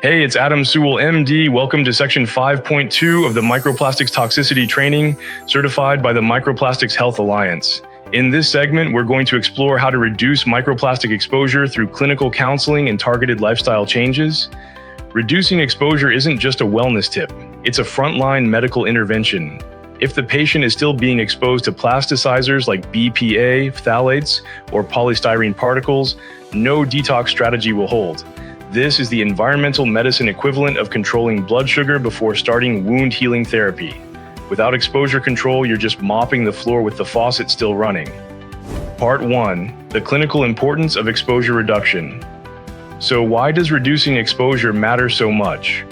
Hey, it's Adam Sewell, MD. Welcome to Section 5.2 of the Microplastics Toxicity Training, certified by the Microplastics Health Alliance. In this segment, we're going to explore how to reduce microplastic exposure through clinical counseling and targeted lifestyle changes. Reducing exposure isn't just a wellness tip, it's a frontline medical intervention. If the patient is still being exposed to plasticizers like BPA, phthalates, or polystyrene particles, no detox strategy will hold. This is the environmental medicine equivalent of controlling blood sugar before starting wound healing therapy. Without exposure control, you're just mopping the floor with the faucet still running. Part 1. The clinical importance of exposure reduction. So why does reducing exposure matter so much?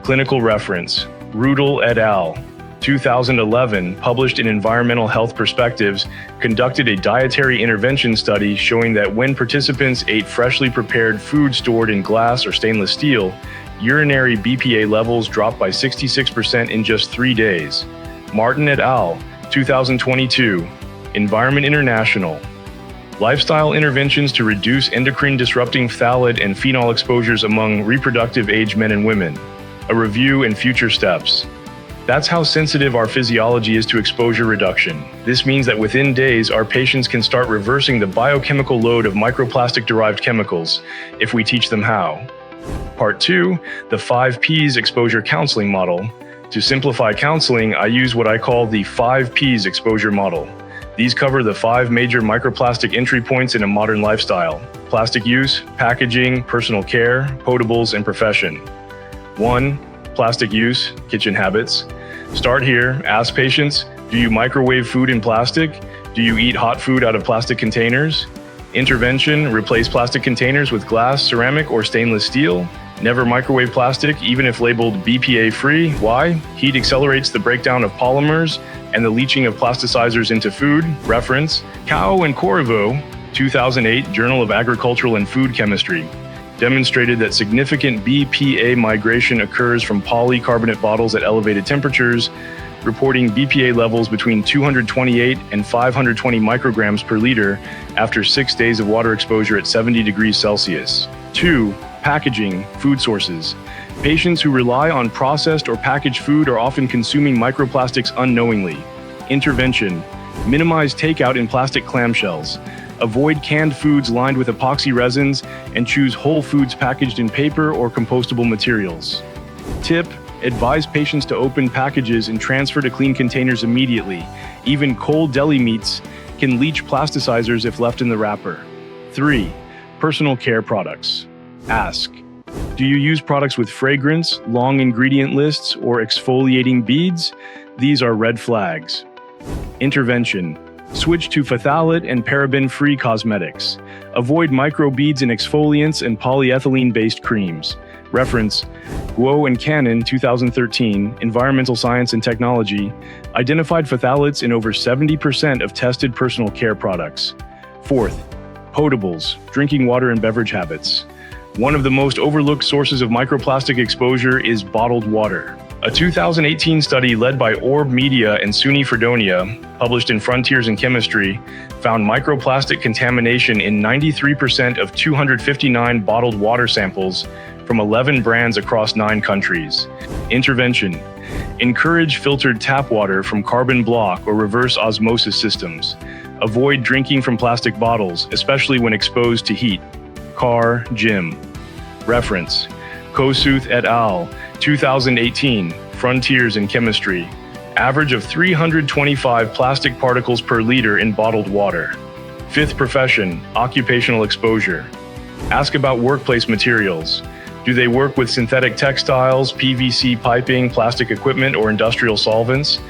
Clinical reference, Rudel et al., 2011, published in Environmental Health Perspectives, conducted a dietary intervention study showing that when participants ate freshly prepared food stored in glass or stainless steel, urinary BPA levels dropped by 66% in just 3 days. Martin et al., 2022, Environment International. Lifestyle interventions to reduce endocrine-disrupting phthalate and phenol exposures among reproductive age men and women. A review and future steps. That's how sensitive our physiology is to exposure reduction. This means that within days, our patients can start reversing the biochemical load of microplastic-derived chemicals, if we teach them how. Part 2, the 5 Ps exposure counseling model. To simplify counseling, I use what I call the 5 Ps exposure model. These cover the 5 major microplastic entry points in a modern lifestyle: plastic use, packaging, personal care, potables, and profession. 1. Plastic use, kitchen habits. Start here, ask patients, do you microwave food in plastic? Do you eat hot food out of plastic containers? Intervention, replace plastic containers with glass, ceramic, or stainless steel. Never microwave plastic, even if labeled BPA-free. Why? Heat accelerates the breakdown of polymers and the leaching of plasticizers into food. Reference, Cao and Corriveau, 2008, Journal of Agricultural and Food Chemistry. Demonstrated that significant BPA migration occurs from polycarbonate bottles at elevated temperatures, reporting BPA levels between 228 and 520 micrograms per liter after 6 days of water exposure at 70 degrees Celsius. 2. Packaging, food sources. Patients who rely on processed or packaged food are often consuming microplastics unknowingly. Intervention, minimize takeout in plastic clamshells. Avoid canned foods lined with epoxy resins and choose whole foods packaged in paper or compostable materials. Tip, advise patients to open packages and transfer to clean containers immediately. Even cold deli meats can leach plasticizers if left in the wrapper. 3. Personal care products. Ask, do you use products with fragrance, long ingredient lists, or exfoliating beads? These are red flags. Intervention. Switch to phthalate and paraben-free cosmetics. Avoid microbeads in exfoliants and polyethylene-based creams. Reference, Guo and Cannon, 2013, Environmental Science and Technology, identified phthalates in over 70% of tested personal care products. 4th, potables, drinking water and beverage habits. One of the most overlooked sources of microplastic exposure is bottled water. A 2018 study led by Orb Media and SUNY Fredonia, published in Frontiers in Chemistry, found microplastic contamination in 93% of 259 bottled water samples from 11 brands across 9 countries. Intervention. Encourage filtered tap water from carbon block or reverse osmosis systems. Avoid drinking from plastic bottles, especially when exposed to heat. Car, gym. Reference, Kosuth et al., 2018, Frontiers in Chemistry. Average of 325 plastic particles per liter in bottled water. 5th profession, occupational exposure. Ask about workplace materials. Do they work with synthetic textiles, PVC piping, plastic equipment, or industrial solvents?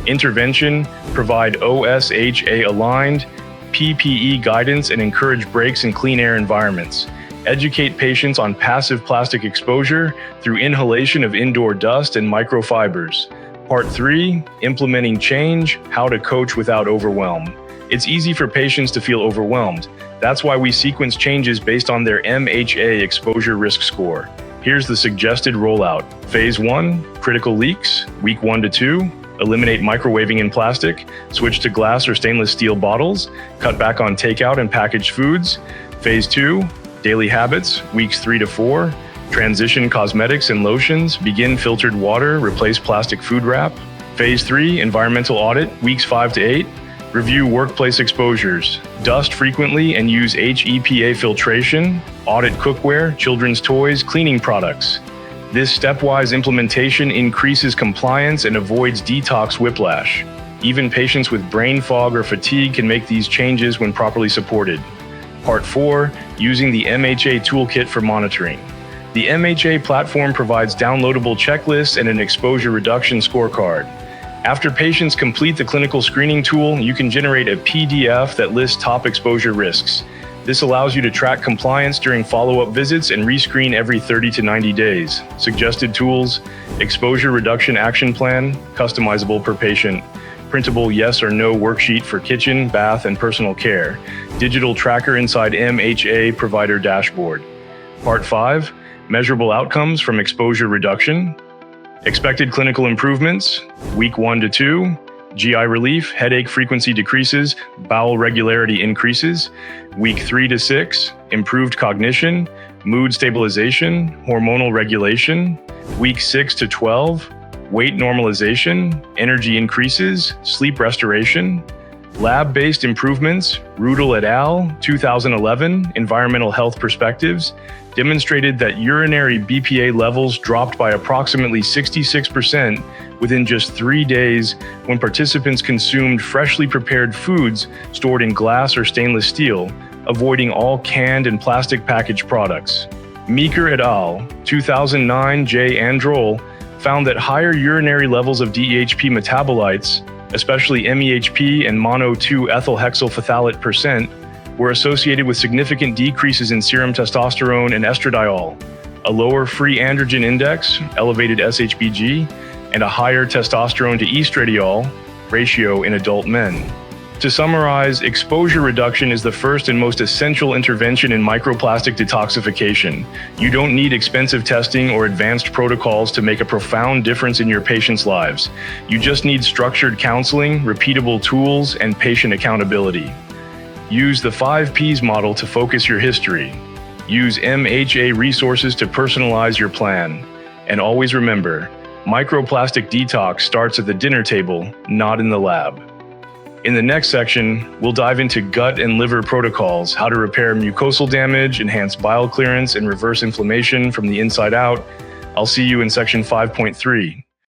Intervention, provide OSHA-aligned PPE guidance and encourage breaks in clean air environments. Educate patients on passive plastic exposure through inhalation of indoor dust and microfibers. Part 3, implementing change, how to coach without overwhelm. It's easy for patients to feel overwhelmed. That's why we sequence changes based on their MHA exposure risk score. Here's the suggested rollout. Phase 1, critical leaks, week 1 to 2. Eliminate microwaving in plastic, switch to glass or stainless steel bottles, cut back on takeout and packaged foods. Phase 2, daily habits, weeks 3 to 4. Transition cosmetics and lotions, begin filtered water, replace plastic food wrap. Phase 3, environmental audit, weeks 5 to 8. Review workplace exposures, dust frequently and use HEPA filtration, audit cookware, children's toys, cleaning products. This stepwise implementation increases compliance and avoids detox whiplash. Even patients with brain fog or fatigue can make these changes when properly supported. Part 4, using the MHA toolkit for monitoring. The MHA platform provides downloadable checklists and an exposure reduction scorecard. After patients complete the clinical screening tool, you can generate a PDF that lists top exposure risks. This allows you to track compliance during follow-up visits and rescreen every 30 to 90 days. Suggested tools: exposure reduction action plan, customizable per patient. Printable yes or no worksheet for kitchen, bath, and personal care. Digital tracker inside MHA provider dashboard. Part 5, measurable outcomes from exposure reduction. Expected clinical improvements, week 1 to 2, GI relief, headache frequency decreases, bowel regularity increases. Week 3 to 6, improved cognition, mood stabilization, hormonal regulation. Week 6 to 12, weight normalization, energy increases, sleep restoration. Lab-based improvements, Rudel et al., 2011, Environmental Health Perspectives, demonstrated that urinary BPA levels dropped by approximately 66% within just 3 days when participants consumed freshly prepared foods stored in glass or stainless steel, avoiding all canned and plastic packaged products. Meeker et al., 2009, J. Androl, found that higher urinary levels of DHP metabolites, especially MEHP and mono-2-ethylhexyl phthalate percent, were associated with significant decreases in serum testosterone and estradiol, a lower free androgen index, elevated SHBG, and a higher testosterone to estradiol ratio in adult men. To summarize, exposure reduction is the first and most essential intervention in microplastic detoxification. You don't need expensive testing or advanced protocols to make a profound difference in your patients' lives. You just need structured counseling, repeatable tools, and patient accountability. Use the 5 Ps model to focus your history. Use MHA resources to personalize your plan. And always remember, microplastic detox starts at the dinner table, not in the lab. In the next section, we'll dive into gut and liver protocols, how to repair mucosal damage, enhance bile clearance, and reverse inflammation from the inside out. I'll see you in section 5.3.